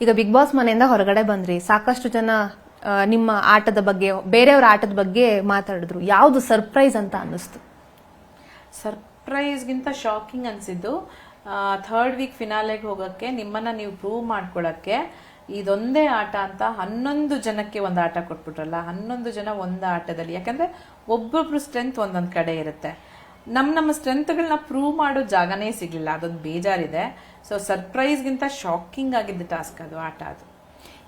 ಈಗ big boss ಮನೆಯಿಂದ ಹೊರಗಡೆ ಬಂದ್ರಿ, ಸಾಕಷ್ಟು ಜನ ನಿಮ್ಮ ಆಟದ ಬಗ್ಗೆ, ಬೇರೆಯವರ ಆಟದ ಬಗ್ಗೆ ಮಾತಾಡಿದ್ರು. ಯಾವ್ದು ಸರ್ಪ್ರೈಸ್ ಅಂತ ಅನ್ನಿಸ್ತು? ಸರ್ಪ್ರೈಸ್ಗಿಂತ ಶಾಕಿಂಗ್ ಅನ್ಸಿದ್ದು ಥರ್ಡ್ ವೀಕ್ ಫಿನಾಲೆಗೆ ಹೋಗಕ್ಕೆ, ನಿಮ್ಮನ್ನ ನೀವು ಪ್ರೂವ್ ಮಾಡ್ಕೊಳಕ್ಕೆ ಇದೊಂದೇ ಆಟ ಅಂತ 11 ಜನಕ್ಕೆ ಒಂದು ಆಟ ಕೊಟ್ಬಿಟ್ರಲ್ಲ. 11 ಜನ ಒಂದು ಆಟದಲ್ಲಿ, ಯಾಕಂದ್ರೆ ಒಬ್ಬೊಬ್ರು ಸ್ಟ್ರೆಂತ್ ಒಂದೊಂದ್ ಕಡೆ ಇರುತ್ತೆ. ನಮ್ಮ ಸ್ಟ್ರೆಂತ್ಗಳನ್ನ ಪ್ರೂವ್ ಮಾಡೋ ಜಾಗನೇ ಸಿಗ್ಲಿಲ್ಲ, ಅದೊಂದು ಬೇಜಾರಿದೆ. ಸೊ ಸರ್ಪ್ರೈಸ್ಗಿಂತ ಶಾಕಿಂಗ್ ಆಗಿದ್ದ ಟಾಸ್ಕ್ ಅದು, ಆಟ ಅದು.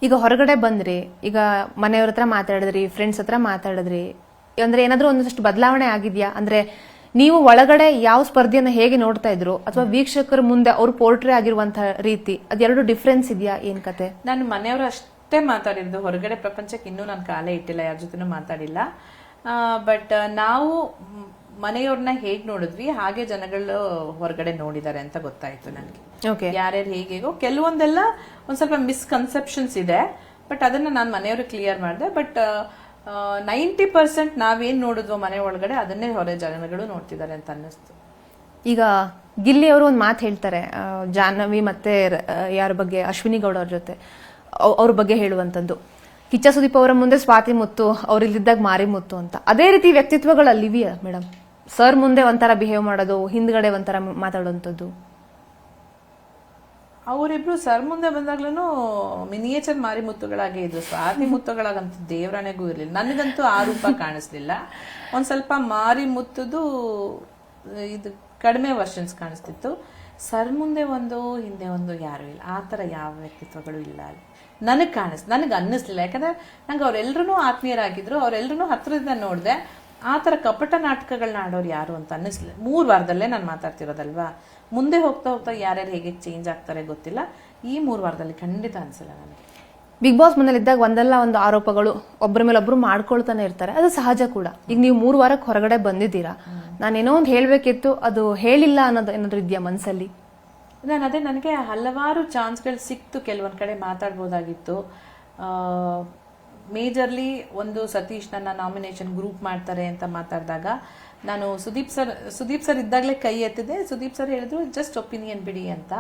ಈಗ ಹೊರಗಡೆ ಬಂದ್ರಿ, ಈಗ ಮನೆಯವ್ರ ಹತ್ರ ಮಾತಾಡಿದ್ರಿ, ಫ್ರೆಂಡ್ಸ್ ಹತ್ರ ಮಾತಾಡಿದ್ರಿ, ಅಂದ್ರೆ ಏನಾದ್ರೂ ಒಂದಷ್ಟು ಬದಲಾವಣೆ ಆಗಿದ್ಯಾ? ಅಂದ್ರೆ ನೀವು ಒಳಗಡೆ ಯಾವ ಸ್ಪರ್ಧೆಯನ್ನ ಹೇಗೆ ನೋಡ್ತಾ ಇದ್ರು, ಅಥವಾ ವೀಕ್ಷಕರ ಮುಂದೆ ಅವ್ರು ಪೋರ್ಟ್ರೇ ಆಗಿರುವಂತಹ ರೀತಿ, ಅದೆರಡು ಡಿಫ್ರೆನ್ಸ್ ಇದೆಯಾ? ಏನ್ ಕತೆ? ನಾನು ಮನೆಯವರು ಅಷ್ಟೇ ಮಾತಾಡಿದ್ದು, ಹೊರಗಡೆ ಪ್ರಪಂಚಕ್ಕೆ ಇನ್ನೂ ನಾನು ಕಾಲೇ ಇಟ್ಟಿಲ್ಲ, ಯಾರ ಜೊತೆನೂ ಮಾತಾಡಿಲ್ಲ. ಬಟ್ ನಾವು ಮನೆಯವ್ರನ್ನ ಹೇಗ್ ನೋಡಿದ್ವಿ ಹಾಗೆ ಜನಗಳು ಹೊರಗಡೆ ನೋಡಿದ್ದಾರೆ ಅಂತ ಗೊತ್ತಾಯ್ತು ನನಗೆ. ಯಾರ್ಯಾರು ಹೇಗೇಗೋ ಕೆಲವೊಂದೆಲ್ಲ ಒಂದ್ ಸ್ವಲ್ಪ ಮಿಸ್ಕನ್ಸೆಪ್ಷನ್ಸ್ ಇದೆ, ಬಟ್ ಅದನ್ನ ನಾನು ಮನೆಯವ್ರಿಗೆ ಕ್ಲಿಯರ್ ಮಾಡಿದೆ. ಬಟ್ 90% ನಾವೇನ್ ನೋಡಿದ್ವೋ ಮನೆ ಒಳಗಡೆ ಅದನ್ನೇ ಹೊರ ಜನಗಳು ನೋಡ್ತಿದ್ದಾರೆ ಅಂತ ಅನ್ನಿಸ್ತು. ಈಗ ಗಿಲ್ಲಿ ಅವರು ಒಂದು ಮಾತು ಹೇಳ್ತಾರೆ, ಜಾಹ್ನವಿ ಮತ್ತೆ ಯಾರ ಬಗ್ಗೆ, ಅಶ್ವಿನಿ ಗೌಡ ಅವ್ರ ಜೊತೆ ಅವ್ರ ಬಗ್ಗೆ ಹೇಳುವಂತದ್ದು, ಕಿಚ್ಚ ಸುದೀಪ್ ಅವರ ಮುಂದೆ ಸ್ವಾತಿ ಮುತ್ತು, ಅವ್ರಿಲ್ಲಿದ್ದಾಗ ಮಾರಿ ಮುತ್ತು ಅಂತ. ಅದೇ ರೀತಿ ವ್ಯಕ್ತಿತ್ವಗಳಲ್ಲಿವೆಯಾ ಮೇಡಮ್? ಸರ್ ಮುಂದೆ ಒಂಥರ ಬಿಹೇವ್ ಮಾಡೋದು, ಹಿಂದ್ಗಡೆ ಒಂಥರ ಮಾತಾಡುವಂಥದ್ದು. ಅವರಿಬ್ರು ಸರ್ ಮುಂದೆ ಬಂದಾಗ್ಲೂ ಮಿನಿಯೇಚರ್ ಮಾರಿ ಮುತ್ತುಗಳಾಗೆ ಇದ್ರು. ಸ್ವಾತಿ ಮುತ್ತುಗಳಾಗಂತೂ ದೇವರಾಣೆಗೂ ಇರ್ಲಿಲ್ಲ, ನನಗಂತೂ ಆ ರೂಪ ಕಾಣಿಸ್ಲಿಲ್ಲ. ಒಂದ್ ಸ್ವಲ್ಪ ಮಾರಿ ಮುತ್ತದು ಇದು ಕಡಿಮೆ ವರ್ಷನ್ಸ್ ಕಾಣಿಸ್ತಿತ್ತು. ಸರ್ ಮುಂದೆ ಒಂದು ಹಿಂದೆ ಒಂದು ಯಾರು ಇಲ್ಲ, ಆ ತರ ಯಾವ ವ್ಯಕ್ತಿತ್ವಗಳು ಇಲ್ಲ ಅಲ್ಲಿ ನನಗೆ ಅನ್ನಿಸ್ಲಿಲ್ಲ. ಯಾಕಂದ್ರೆ ನಂಗೆ ಅವ್ರೆಲ್ರೂ ಆತ್ಮೀಯರಾಗಿದ್ರು, ಅವ್ರೆಲ್ರೂ ಹತ್ರದಿಂದ ನೋಡಿದೆ. ಆ ತರ ಕಪಟ ನಾಟಕಗಳನ್ನ ಆಡೋರು ಯಾರು ಅಂತ ಅನ್ನಿಸ್ಲಿಲ್ಲ. 3 ವಾರದಲ್ಲೇ ನಾನು ಮಾತಾಡ್ತಿರೋದಲ್ವಾ, ಮುಂದೆ ಹೋಗ್ತಾ ಹೋಗ್ತಾ ಯಾರ್ಯಾರು ಹೇಗೆ ಚೇಂಜ್ ಆಗ್ತಾರೆ ಗೊತ್ತಿಲ್ಲ. ಈ 3 ವಾರದಲ್ಲಿ ಖಂಡಿತ ಅನ್ಸಲ್ಲ ನನಗೆ. ಬಿಗ್ ಬಾಸ್ ಮನೇಲಿ ಇದ್ದಾಗ ಒಂದಲ್ಲ ಒಂದು ಆರೋಪಗಳು ಒಬ್ಬರ ಮೇಲೆ ಒಬ್ರು ಮಾಡ್ಕೊಳ್ತಾನೆ ಇರ್ತಾರೆ, ಅದು ಸಹಜ ಕೂಡ. ಈಗ ನೀವು 3 ವಾರಕ್ಕೆ ಹೊರಗಡೆ ಬಂದಿದ್ದೀರಾ, ನಾನೇನೋ ಒಂದು ಹೇಳ್ಬೇಕಿತ್ತು, ಅದು ಹೇಳಿಲ್ಲ ಅನ್ನೋದು ಏನಾದ್ರು ಇದೆಯಾ ಮನ್ಸಲ್ಲಿ? ನನಗೆ ಹಲವಾರು ಚಾನ್ಸ್ಗಳು ಸಿಕ್ತು, ಕೆಲವೊಂದ್ ಕಡೆ ಮಾತಾಡ್ಬೋದಾಗಿತ್ತು. ಮೇಜರ್ಲಿ ಒಂದು ಸತೀಶ್ ನನ್ನ ನಾಮಿನೇಷನ್ ಗ್ರೂಪ್ ಮಾಡ್ತಾರೆ ಅಂತ ಮಾತಾಡಿದಾಗ ನಾನು ಸುದೀಪ್ ಸರ್ ಇದ್ದಾಗಲೇ ಕೈ ಎತ್ತಿದೆ. ಸುದೀಪ್ ಸರ್ ಹೇಳಿದ್ರು ಜಸ್ಟ್ ಒಪಿನಿಯನ್ ಬಿಡಿ ಅಂತ,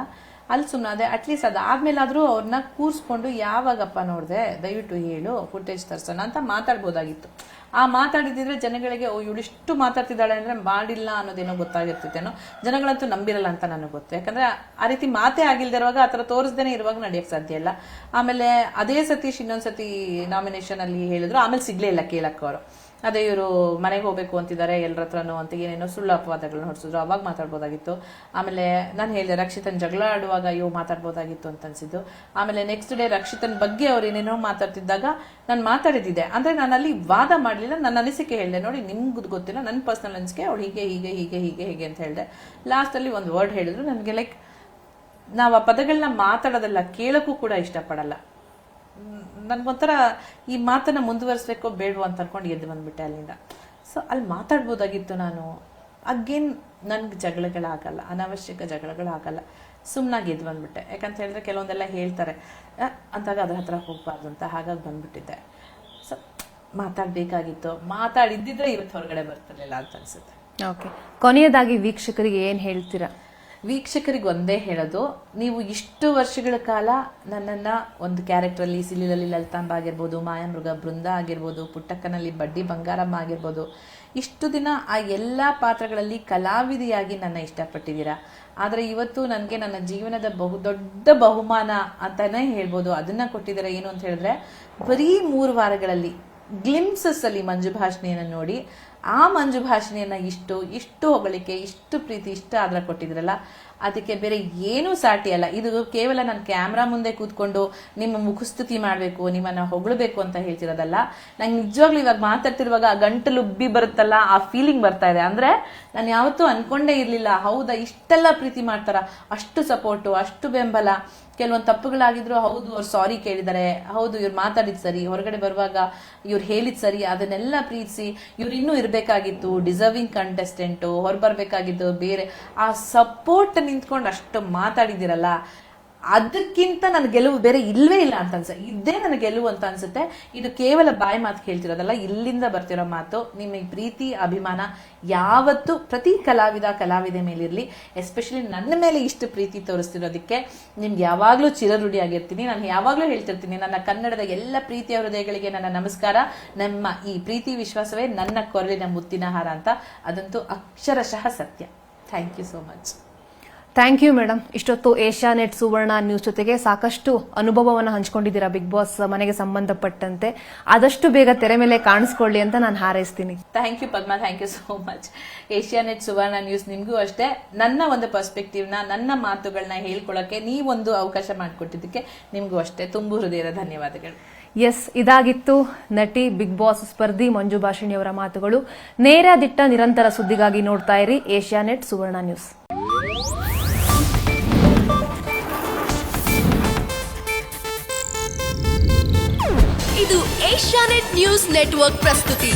ಅಲ್ಲಿ ಸುಮ್ಮನೆ ಅಟ್ಲೀಸ್ಟ್ ಅದಾದ್ಮೇಲಾದ್ರೂ ಅವ್ರನ್ನ ಕೂರ್ಸ್ಕೊಂಡು ಯಾವಾಗಪ್ಪ ನೋಡಿದೆ ದಯವಿಟ್ಟು ಹೇಳು ಫುಟೇಜ್ ತರ್ಸೋಣ ಅಂತ ಮಾತಾಡ್ಬೋದಾಗಿತ್ತು. ಆ ಮಾತಾಡಿದ್ರೆ ಜನಗಳಿಗೆ ಇವಳಿಷ್ಟು ಮಾತಾಡ್ತಿದ್ದಾಳೆ ಅಂದ್ರೆ ಮಾಡಿಲ್ಲ ಅನ್ನೋದೇನೋ ಗೊತ್ತಾಗಿರ್ತೇನೋ. ಜನಗಳಂತೂ ನಂಬಿರಲ್ಲ ಅಂತ ನನಗೆ ಗೊತ್ತು, ಯಾಕಂದ್ರೆ ಆ ರೀತಿ ಮಾತೇ ಆಗಿಲ್ದಿರುವಾಗ, ಆ ಥರ ತೋರಿಸ್ದೇನೆ ಇರುವಾಗ ನಡೆಯಕ್ಕೆ ಸಾಧ್ಯ ಇಲ್ಲ. ಆಮೇಲೆ ಅದೇ ಸತೀಶ್ ಇನ್ನೊಂದ್ಸತಿ ನಾಮಿನೇಷನ್ ಅಲ್ಲಿ ಹೇಳಿದ್ರು, ಆಮೇಲೆ ಸಿಗ್ಲೇ ಇಲ್ಲ ಕೇಳಕ್ಕೆ ಅವರು. ಅದೇ ಇವರು ಮನೆಗೆ ಹೋಗ್ಬೇಕು ಅಂತಿದ್ದಾರೆ ಎಲ್ಲರ ಹತ್ರನೂ ಅಂತ ಏನೇನೋ ಸುಳ್ಳು ಅಪವಾದಗಳನ್ನ ಹೊರಸಿದ್ರು, ಅವಾಗ ಮಾತಾಡ್ಬೋದಾಗಿತ್ತು. ಆಮೇಲೆ ನಾನು ಹೇಳಿದೆ ರಕ್ಷಿತನ್ ಜಗಳ ಆಡುವಾಗ ಅಯ್ಯೋ ಮಾತಾಡ್ಬೋದಾಗಿತ್ತು ಅಂತ ಅನ್ಸಿದ್ದು. ಆಮೇಲೆ ನೆಕ್ಸ್ಟ್ ಡೇ ರಕ್ಷಿತನ್ ಬಗ್ಗೆ ಅವ್ರು ಏನೇನೋ ಮಾತಾಡ್ತಿದ್ದಾಗ ನಾನು ಮಾತಾಡಿದ್ದೆ, ಅಂದ್ರೆ ನಾನು ಅಲ್ಲಿ ವಾದ ಮಾಡ್ಲಿಲ್ಲ, ನನ್ನ ಅನಿಸಿಕೆ ಹೇಳಿದೆ. ನೋಡಿ ನಿಮ್ಗೆ ಗೊತ್ತಿಲ್ಲ, ನನ್ನ ಪರ್ಸನಲ್ ಅನಿಸಿಕೆ, ಅವ್ಳು ಹೀಗೆ ಹೀಗೆ ಹೀಗೆ ಹೀಗೆ ಹೀಗೆ ಅಂತ ಹೇಳಿದೆ. ಲಾಸ್ಟ್ ಅಲ್ಲಿ ಒಂದು ವರ್ಡ್ ಹೇಳಿದ್ರು, ನನಗೆ ಲೈಕ್ ನಾವು ಆ ಪದಗಳನ್ನ ಮಾತಾಡೋದಲ್ಲ, ಕೇಳಕ್ಕೂ ಕೂಡ ಇಷ್ಟಪಡಲ್ಲ. ನನ್ಗೊಂಥರ ಈ ಮಾತನ್ನ ಮುಂದುವರಿಸ್ಬೇಕೋ ಬೇಡವೋ ಅಂತ ಅನ್ಕೊಂಡು ಎದ್ದು ಬಂದ್ಬಿಟ್ಟೆ ಅಲ್ಲಿಂದ. ಸೊ ಅಲ್ಲಿ ಮಾತಾಡ್ಬೋದಾಗಿತ್ತು ನಾನು. ಅಗೇನ್ ನನ್ಗೆ ಜಗಳಗಳಾಗಲ್ಲ, ಅನಾವಶ್ಯಕ ಜಗಳಗಳಾಗಲ್ಲ, ಸುಮ್ಮನಾಗಿ ಎದ್ದು ಬಂದ್ಬಿಟ್ಟೆ. ಯಾಕಂತ ಹೇಳಿದ್ರೆ ಕೆಲವೊಂದೆಲ್ಲ ಹೇಳ್ತಾರೆ ಅಂತಾಗ ಅದ್ರ ಹತ್ರ ಹೋಗ್ಬಾರ್ದು ಅಂತ, ಹಾಗಾಗಿ ಬಂದ್ಬಿಟ್ಟಿದ್ದೆ. ಸೊ ಮಾತಾಡ್ಬೇಕಾಗಿತ್ತು, ಮಾತಾಡಿದ್ದಿದ್ರೆ ಇವತ್ತು ಹೊರಗಡೆ ಬರ್ತಿರ್ಲಿಲ್ಲ ಅಂತ ಅನ್ಸುತ್ತೆ. ಓಕೆ, ಕೊನೆಯದಾಗಿ ವೀಕ್ಷಕರಿಗೆ ಏನ್ ಹೇಳ್ತೀರಾ? ವೀಕ್ಷಕರಿಗೆ ಒಂದೇ ಹೇಳೋದು, ನೀವು ಇಷ್ಟು ವರ್ಷಗಳ ಕಾಲ ನನ್ನನ್ನ ಒಂದು ಕ್ಯಾರೆಕ್ಟರಲ್ಲಿ ಸಿಲಿಲಲ್ಲಿ ಲಲಿತಾಂಬ ಆಗಿರ್ಬೋದು, ಮಾಯಾಮೃಗ ಬೃಂದ ಆಗಿರ್ಬೋದು, ಪುಟ್ಟಕ್ಕನಲ್ಲಿ ಬಡ್ಡಿ ಬಂಗಾರಮ್ಮ ಆಗಿರ್ಬೋದು, ಇಷ್ಟು ದಿನ ಆ ಎಲ್ಲ ಪಾತ್ರಗಳಲ್ಲಿ ಕಲಾವಿದೆಯಾಗಿ ನನ್ನ ಇಷ್ಟಪಟ್ಟಿದ್ದೀರಾ. ಆದರೆ ಇವತ್ತು ನನಗೆ ನನ್ನ ಜೀವನದ ಬಹುದೊಡ್ಡ ಬಹುಮಾನ ಅಂತಾನೆ ಹೇಳ್ಬೋದು, ಅದನ್ನ ಕೊಟ್ಟಿದ್ದೀರಾ. ಏನು ಅಂತ ಹೇಳಿದ್ರೆ ಬರೀ 3 ವಾರಗಳಲ್ಲಿ ಗ್ಲಿಮ್ಸಸ್ ಅಲ್ಲಿ ಮಂಜು ಭಾಷಿಣಿಯನ್ನ ನೋಡಿ, ಆ ಮಂಜು ಭಾಷಿಣಿಯನ್ನ ಇಷ್ಟು ಹೊಗಳಿಕೆ, ಇಷ್ಟು ಪ್ರೀತಿ, ಇಷ್ಟ ಆದ್ರ ಕೊಟ್ಟಿದ್ರಲ್ಲ, ಅದಕ್ಕೆ ಬೇರೆ ಏನೂ ಸಾಟಿ ಅಲ್ಲ. ಇದು ಕೇವಲ ನಾನು ಕ್ಯಾಮ್ರಾ ಮುಂದೆ ಕೂತ್ಕೊಂಡು ನಿಮ್ಮ ಮುಖಸ್ತುತಿ ಮಾಡಬೇಕು, ನಿಮ್ಮನ್ನ ಹೊಗಳಬೇಕು ಅಂತ ಹೇಳ್ತಿರೋದಲ್ಲ. ನಂಗೆ ನಿಜವಾಗ್ಲೂ ಇವಾಗ ಮಾತಾಡ್ತಿರುವಾಗ ಆ ಗಂಟಲು ಉಬ್ಬಿ ಬರುತ್ತಲ್ಲ, ಆ ಫೀಲಿಂಗ್ ಬರ್ತಾ ಇದೆ. ಅಂದ್ರೆ ನಾನು ಯಾವತ್ತೂ ಅನ್ಕೊಂಡೇ ಇರ್ಲಿಲ್ಲ, ಹೌದಾ ಇಷ್ಟೆಲ್ಲ ಪ್ರೀತಿ ಮಾಡ್ತಾರ, ಅಷ್ಟು ಸಪೋರ್ಟು, ಅಷ್ಟು ಬೆಂಬಲ. ಕೆಲವೊಂದು ತಪ್ಪುಗಳಾಗಿದ್ರು ಹೌದು ಅವ್ರು ಸಾರಿ ಕೇಳಿದ್ದಾರೆ, ಹೌದು ಇವ್ರು ಮಾತಾಡಿದ್ ಸರಿ, ಹೊರಗಡೆ ಬರುವಾಗ ಇವ್ರು ಹೇಳಿದ್ ಸರಿ, ಅದನ್ನೆಲ್ಲ ಪ್ರೀತಿಸಿ ಇವ್ರು ಇನ್ನೂ ಇರ್ಬೇಕಾಗಿತ್ತು, ಡಿಸರ್ವಿಂಗ್ ಕಂಟೆಸ್ಟೆಂಟು, ಹೊರಬರ್ಬೇಕಾಗಿದ್ದು ಬೇರೆ, ಆ ಸಪೋರ್ಟ್ ನಿಂತ್ಕೊಂಡು ಅಷ್ಟು ಮಾತಾಡಿದಿರಲ್ಲ, ಅದಕ್ಕಿಂತ ನನ್ನ ಗೆಲುವು ಬೇರೆ ಇಲ್ವೇ ಇಲ್ಲ ಅಂತ ಅನ್ಸುತ್ತೆ. ಇದೇ ನನ್ನ ಗೆಲುವು ಅಂತ ಅನ್ಸುತ್ತೆ. ಇದು ಕೇವಲ ಬಾಯಿ ಮಾತು ಕೇಳ್ತಿರೋದಲ್ಲ, ಇಲ್ಲಿಂದ ಬರ್ತಿರೋ ಮಾತು. ನಿಮಗೆ ಪ್ರೀತಿ ಅಭಿಮಾನ ಯಾವತ್ತು ಪ್ರತಿ ಕಲಾವಿದೆ ಮೇಲಿರಲಿ. ಎಸ್ಪೆಷಲಿ ನನ್ನ ಮೇಲೆ ಇಷ್ಟು ಪ್ರೀತಿ ತೋರಿಸ್ತಿರೋದಕ್ಕೆ ನಿಮ್ಗೆ ಯಾವಾಗಲೂ ಚಿರಋಣಿಯಾಗಿರ್ತೀನಿ. ನಾನು ಯಾವಾಗಲೂ ಹೇಳ್ತಿರ್ತೀನಿ, ನನ್ನ ಕನ್ನಡದ ಎಲ್ಲ ಪ್ರೀತಿಯ ಹೃದಯಗಳಿಗೆ ನನ್ನ ನಮಸ್ಕಾರ. ನಮ್ಮ ಈ ಪ್ರೀತಿ ವಿಶ್ವಾಸವೇ ನನ್ನ ಕೊರಳಿನ ಮುತ್ತಿನ ಹಾರ ಅಂತ. ಅದಂತೂ ಅಕ್ಷರಶಃ ಸತ್ಯ. Thank you so much. Thank you madam. ಇಷ್ಟೊತ್ತು ಏಷ್ಯಾನೆಟ್ ಸುವರ್ಣ ನ್ಯೂಸ್ ಜೊತೆಗೆ ಸಾಕಷ್ಟು ಅನುಭವವನ್ನು ಹಂಚ್ಕೊಂಡಿದ್ದೀರಾ ಬಿಗ್ ಬಾಸ್ ಮನೆಗೆ ಸಂಬಂಧಪಟ್ಟಂತೆ. ಆದಷ್ಟು ಬೇಗ ತೆರೆ ಮೇಲೆ ಕಾಣಿಸ್ಕೊಳ್ಳಿ ಅಂತ ನಾನು ಹಾರೈಸ್ತೀನಿ. Thank you Padma, thank you so much. Asianet Suvarna news ನಿಮಗೂ ಅಷ್ಟೇ ನನ್ನ ಒಂದು ಪರ್ಸ್ಪೆಕ್ಟಿವ್ನ, ನನ್ನ ಮಾತುಗಳನ್ನ ಹೇಳ್ಕೊಳ್ಳೋಕೆ ನೀವೊಂದು ಅವಕಾಶ ಮಾಡಿಕೊಟ್ಟಿದ್ದಕ್ಕೆ ನಿಮಗೂ ಅಷ್ಟೇ ತುಂಬು ಹೃದಯದ ಧನ್ಯವಾದಗಳು. ಎಸ್, ಇದಾಗಿತ್ತು ನಟಿ ಬಿಗ್ ಬಾಸ್ ಸ್ಪರ್ಧಿ ಮಂಜು ಭಾಷಿಣಿ ಅವರ ಮಾತುಗಳು. ನೇರ ದಿಟ್ಟ ನಿರಂತರ ಸುದ್ದಿಗಾಗಿ ನೋಡ್ತಾ ಇರಿ ಏಷ್ಯಾನೆಟ್ ಸುವರ್ಣ ನ್ಯೂಸ್. ಇದು ಏಷ್ಯಾನೆಟ್ ನ್ಯೂಸ್ ನೆಟ್ವರ್ಕ್ ಪ್ರಸ್ತುತಿ.